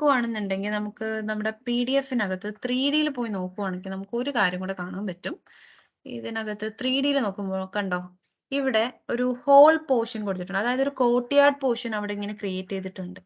നോക്കുവാണെന്നുണ്ടെങ്കിൽ നമുക്ക് നമ്മുടെ PDF-നകത്ത് 3Dയിൽ പോയി നോക്കുവാണെങ്കിൽ നമുക്ക് ഒരു കാര്യം കൂടെ കാണാൻ പറ്റും. ഇതിനകത്ത് 3Dയിൽ നോക്കുമ്പോൾ കണ്ടോ? ഇവിടെ ഒരു ഹോൾ പോർഷൻ കൊടുത്തിട്ടുണ്ട്. അതായത് ഒരു കോർട്ട്യാർഡ് പോർഷൻ അവിടെ ഇങ്ങനെ ക്രിയേറ്റ് ചെയ്തിട്ടുണ്ട്.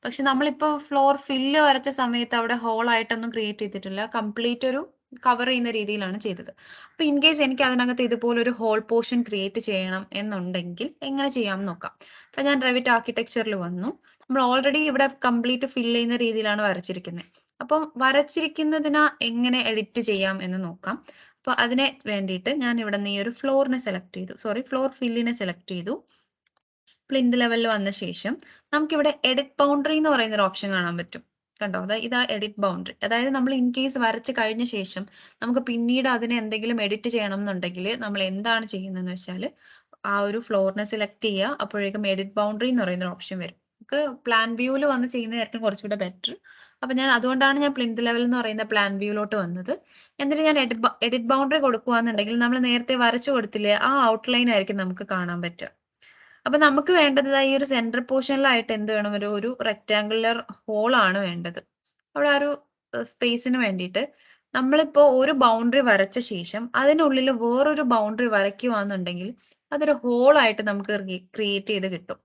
പക്ഷെ നമ്മളിപ്പോ ഫ്ലോർ ഫില്ല് വരച്ച സമയത്ത് അവിടെ ഹോൾ ആയിട്ടൊന്നും ക്രിയേറ്റ് ചെയ്തിട്ടില്ല. കംപ്ലീറ്റ് ഒരു കവർ ചെയ്യുന്ന രീതിയിലാണ് ചെയ്തത്. അപ്പൊ ഇൻ കേസ് എനിക്ക് അതിനകത്ത് ഇതുപോലൊരു ഹോൾ പോർഷൻ ക്രിയേറ്റ് ചെയ്യണം എന്നുണ്ടെങ്കിൽ എങ്ങനെ ചെയ്യാമെന്ന് നോക്കാം. അപ്പൊ ഞാൻ Revit ആർക്കിടെക്ചറിൽ വന്നു. നമ്മൾ ഓൾറെഡി ഇവിടെ കംപ്ലീറ്റ് ഫില്ല് ചെയ്യുന്ന രീതിയിലാണ് വരച്ചിരിക്കുന്നത്. അപ്പം വരച്ചിരിക്കുന്നതിനെ എങ്ങനെ എഡിറ്റ് ചെയ്യാം എന്ന് നോക്കാം. അപ്പൊ അതിന് വേണ്ടിയിട്ട് ഞാൻ ഇവിടെ നിന്ന് ഈ ഒരു ഫ്ലോറിനെ സെലക്ട് ചെയ്തു. ഫ്ലോർ ഫില്ലിനെ സെലക്ട് ചെയ്തു. പ്ലിന്ത് ലെവലിൽ വന്ന ശേഷം നമുക്കിവിടെ എഡിറ്റ് ബൗണ്ടറി എന്ന് പറയുന്ന ഒരു ഓപ്ഷൻ കാണാൻ പറ്റും. കണ്ടോ? ഇതാ എഡിറ്റ് ബൗണ്ടറി. അതായത് നമ്മൾ ഇൻ കേസ് വരച്ച് കഴിഞ്ഞ ശേഷം നമുക്ക് പിന്നീട് അതിനെ എന്തെങ്കിലും എഡിറ്റ് ചെയ്യണം എന്നുണ്ടെങ്കിൽ നമ്മൾ എന്താണ് ചെയ്യുന്നതെന്ന് വെച്ചാൽ ആ ഒരു ഫ്ലോറിനെ സെലക്ട് ചെയ്യുക. അപ്പോഴേക്കും എഡിറ്റ് ബൗണ്ടറി എന്ന് പറയുന്ന ഒരു ഓപ്ഷൻ വരും. നമുക്ക് പ്ലാൻ വ്യൂവിൽ വന്ന് ചെയ്യുന്നതായിരിക്കും കുറച്ചുകൂടെ ബെറ്റർ. അപ്പൊ അതുകൊണ്ടാണ് ഞാൻ പ്ലിന്ത് ലെവൽ എന്ന് പറയുന്ന പ്ലാൻ വ്യൂയിലോട്ട് വന്നത്. എന്നിട്ട് ഞാൻ എഡിറ്റ് ബൗണ്ടറി കൊടുക്കുകയാണെന്നുണ്ടെങ്കിൽ നമ്മൾ നേരത്തെ വരച്ചു കൊടുത്തില്ലേ ആ ഔട്ട്ലൈൻ ആയിരിക്കും നമുക്ക് കാണാൻ പറ്റുക. അപ്പൊ നമുക്ക് വേണ്ടത് ഈ ഒരു സെന്റർ പോർഷനിലായിട്ട് എന്ത് വേണം? ഒരു റെക്ടാങ്കുലർ ഹോൾ ആണ് വേണ്ടത്. അവിടെ ആ ഒരു സ്പേസിന് വേണ്ടിയിട്ട് നമ്മളിപ്പോ ഒരു ബൗണ്ടറി വരച്ച ശേഷം അതിനുള്ളിൽ വേറൊരു ബൗണ്ടറി വരയ്ക്കുകയാണെന്നുണ്ടെങ്കിൽ അതൊരു ഹോൾ ആയിട്ട് നമുക്ക് ക്രിയേറ്റ് ചെയ്ത് കിട്ടും.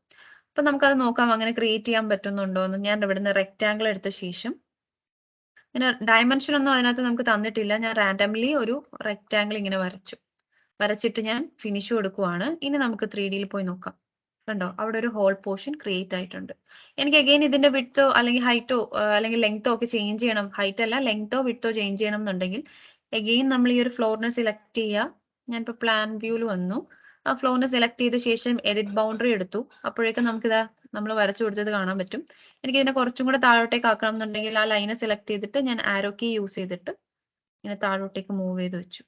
അപ്പൊ നമുക്കത് നോക്കാം അങ്ങനെ ക്രിയേറ്റ് ചെയ്യാൻ പറ്റുന്നുണ്ടോ എന്ന്. ഞാൻ ഇവിടുന്ന് റെക്ടാങ്കിൾ എടുത്ത ശേഷം ഇങ്ങനെ ഡയമെൻഷൻ ഒന്നും അതിനകത്ത് നമുക്ക് തന്നിട്ടില്ല. ഞാൻ റാൻഡംലി ഒരു റെക്ടാങ്കിൾ ഇങ്ങനെ വരച്ചിട്ട് ഞാൻ ഫിനിഷ് കൊടുക്കുവാണ്. ഇനി നമുക്ക് 3Dയിൽ പോയി നോക്കാം. കണ്ടോ? അവിടെ ഒരു ഹോൾ പോർഷൻ ക്രിയേറ്റ് ആയിട്ടുണ്ട്. എനിക്ക് അഗൈൻ ഇതിന്റെ വിഡ്ത്തോ അല്ലെങ്കിൽ ഹൈറ്റോ അല്ലെങ്കിൽ ലെങ്തോ ഒക്കെ ചേഞ്ച് ചെയ്യണം. ഹൈറ്റ് അല്ല ലെങ്തോ വിഡ്ത്തോ ചേഞ്ച് ചെയ്യണം എന്നുണ്ടെങ്കിൽ അഗൈൻ നമ്മൾ ഈ ഒരു ഫ്ലോറിനെ സെലക്ട് ചെയ്യുക. ഞാനിപ്പോൾ പ്ലാൻ വ്യൂവിൽ വന്നു. ആ ഫ്ലോറിനെ സെലക്ട് ചെയ്ത ശേഷം എഡിറ്റ് ബൗണ്ടറി എടുത്തു. അപ്പോഴേക്കും നമുക്കിതാ നമ്മൾ വരച്ചു കൊടുത്തത് കാണാൻ പറ്റും. എനിക്ക് ഇതിനെ കുറച്ചും കൂടെ താഴോട്ടേക്ക് ആക്കണം എന്നുണ്ടെങ്കിൽ ആ ലൈനെ സെലക്ട് ചെയ്തിട്ട് ഞാൻ ആരോ കീ യൂസ് ചെയ്തിട്ട് ഇങ്ങനെ താഴോട്ടേക്ക് മൂവ് ചെയ്ത് വെച്ചു.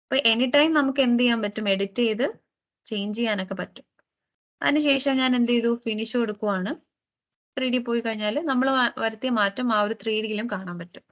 അപ്പൊ എനി ടൈം നമുക്ക് എന്ത് ചെയ്യാൻ പറ്റും? എഡിറ്റ് ചെയ്ത് ചേഞ്ച് ചെയ്യാനൊക്കെ പറ്റും. അതിനുശേഷം ഞാൻ എന്ത് ചെയ്തു? ഫിനിഷ് കൊടുക്കുവാണ്. 3D പോയി കഴിഞ്ഞാൽ നമ്മൾ വരുത്തിയ മാറ്റം ആ ഒരു 3Dയിലും കാണാൻ പറ്റും.